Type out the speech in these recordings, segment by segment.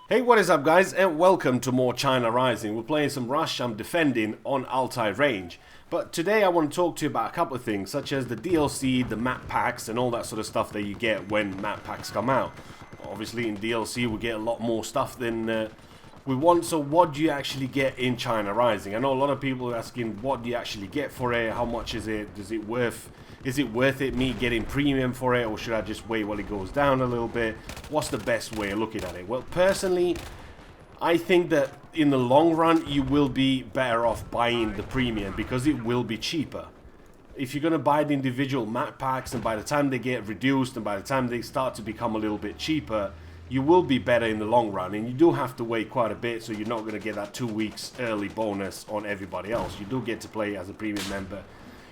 Hey, what is up guys, and welcome to more China Rising. We're playing some Rush. I'm defending on Altai Range. But today I want to talk to you about a couple of things, such as the DLC, the map packs, and all that sort of stuff that you get when map packs come out. Obviously in DLC we get a lot more stuff than we want, so what do you actually get in China Rising? I know a lot of people are asking, what do you actually get for it? How much is it? Is it worth it me getting premium for it, or should I just wait while it goes down a little bit? What's the best way of looking at it? Well, personally, I think that in the long run you will be better off buying the premium because it will be cheaper. If you're going to buy the individual map packs, and by the time they get reduced and by the time they start to become a little bit cheaper, you will be better in the long run, and you do have to wait quite a bit, so you're not going to get that 2 weeks early bonus on everybody else. You do get to play as a premium member.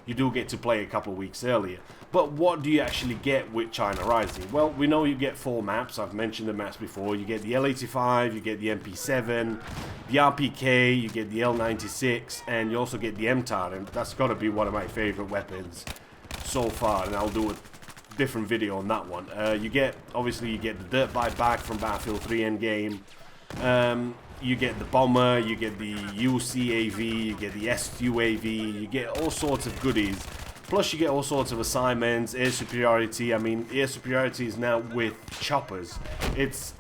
You do get to play a couple of weeks earlier. But what do you actually get with China Rising? Well, we know you get 4 maps. I've mentioned the maps before. You get the L85, you get the MP7, the RPK, you get the L96, and you also get the MTAR, and that's got to be one of my favorite weapons so far, and I'll do a different video on that one. Obviously you get the dirt bike back from Battlefield 3 Endgame. You get the bomber, you get the UCAV, you get the SUAV, you get all sorts of goodies. Plus you get all sorts of assignments, air superiority. I mean, air superiority is now with choppers. It's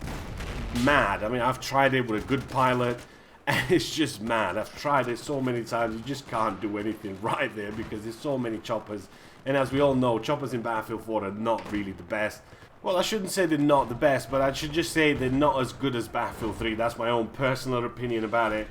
mad. I mean, I've tried it with a good pilot, and it's just mad. I've tried it so many times, you just can't do anything right there because there's so many choppers. And as we all know, choppers in Battlefield 4 are not really the best. Well, I shouldn't say they're not the best, but I should just say they're not as good as Battlefield 3. That's my own personal opinion about it.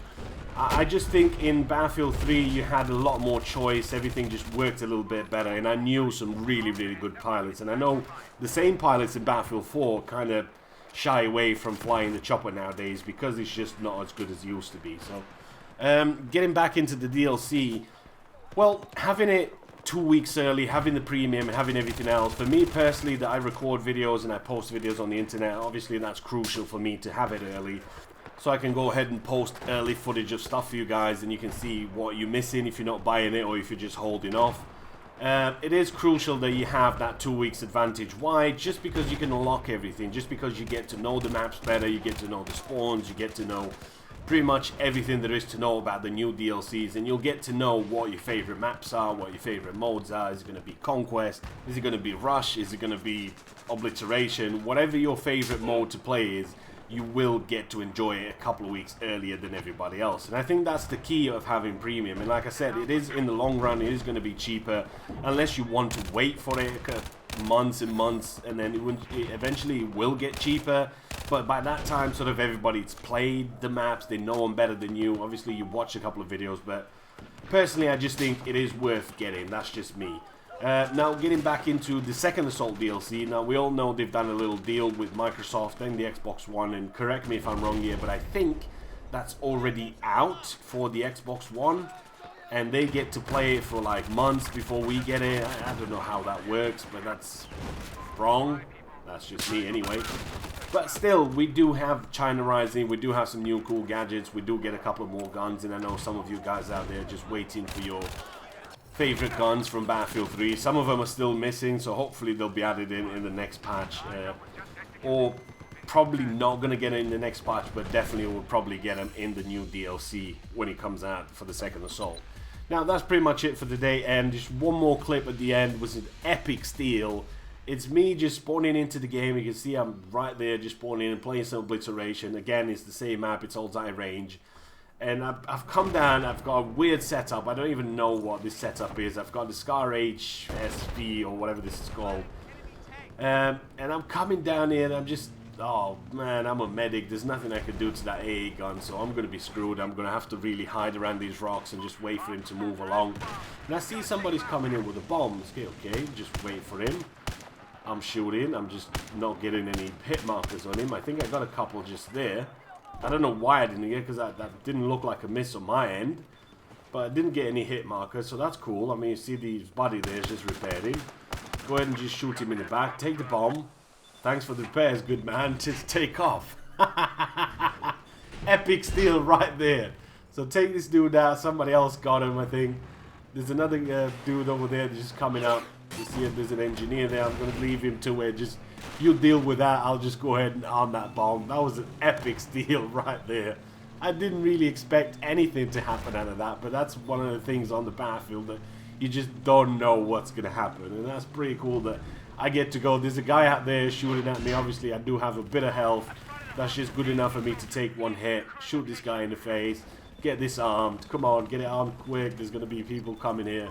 I just think in Battlefield 3 you had a lot more choice, everything just worked a little bit better, and I knew some really, really good pilots. And I know the same pilots in Battlefield 4 kind of shy away from flying the chopper nowadays because it's just not as good as it used to be. So, getting back into the DLC, well, having it 2 weeks early, having the premium and having everything else, for me personally, that I record videos and I post videos on the internet, obviously that's crucial for me to have it early, so I can go ahead and post early footage of stuff for you guys, and you can see what you're missing if you're not buying it or if you're just holding off. It is crucial that you have that 2 weeks advantage. Why? Just because you can unlock everything, just because you get to know the maps better, you get to know the spawns, you get to know pretty much everything there is to know about the new DLCs, and you'll get to know what your favorite maps are, what your favorite modes are. Is it going to be Conquest? Is it going to be Rush? Is it going to be Obliteration? Whatever your favorite mode to play is, you will get to enjoy it a couple of weeks earlier than everybody else. And I think that's the key of having premium. And like I said, it is in the long run, it is going to be cheaper unless you want to wait for it months and months, and then it eventually will get cheaper. But by that time, sort of everybody's played the maps, they know them better than you. Obviously you watch a couple of videos, but personally I just think it is worth getting. That's just me. Now getting back into the second Assault DLC. Now we all know they've done a little deal with Microsoft and the Xbox One, and correct me if I'm wrong here, but I think that's already out for the Xbox One, and they get to play it for like months before we get it. I don't know how that works, but that's wrong. That's just me anyway. But still, we do have China Rising, we do have some new cool gadgets, we do get a couple of more guns, and I know some of you guys out there just waiting for your favorite guns from Battlefield 3. Some of them are still missing, so hopefully they'll be added in the next patch. Or probably not going to get it in the next patch, but definitely will probably get them in the new DLC when it comes out for the second Assault. Now that's pretty much it for today, and just one more clip at the end was an epic steal. It's me just spawning into the game. You can see I'm right there just spawning in and playing some Obliteration. Again, it's the same map, it's Altai Range. And I've come down, I've got a weird setup. I don't even know what this setup is. I've got the Scar HSV or whatever this is called. And I'm coming down here and I'm just, oh man, I'm a medic. There's nothing I can do to that AA gun, so I'm going to be screwed. I'm going to have to really hide around these rocks and just wait for him to move along. And I see somebody's coming in with a bomb. Okay, just wait for him. I'm shooting, I'm just not getting any hit markers on him. I think I got a couple just there. I don't know why I didn't get, because that didn't look like a miss on my end. But I didn't get any hit markers, so that's cool. I mean, you see the body there is just repairing. Go ahead and just shoot him in the back. Take the bomb. Thanks for the repairs, good man. Just take off. Epic steal right there. So take this dude out. Somebody else got him, I think. There's another dude over there that's just coming out. You see if there's an engineer there. I'm going to leave him to it. Just You deal with that, I'll just go ahead and arm that bomb. That was an epic steal right there. I didn't really expect anything to happen out of that, but that's one of the things on the battlefield that you just don't know what's going to happen. And that's pretty cool that I get to go. There's a guy out there shooting at me. Obviously, I do have a bit of health. That's just good enough for me to take one hit, shoot this guy in the face, get this armed. Come on, get it armed quick. There's going to be people coming here.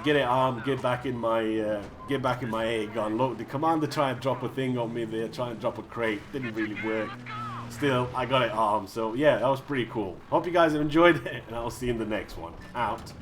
Get it armed, get back in my A gun. Look, the commander tried to drop a thing on me there, trying to drop a crate. Didn't really work. Still, I got it armed. So yeah, that was pretty cool. Hope you guys have enjoyed it, and I'll see you in the next one. Out.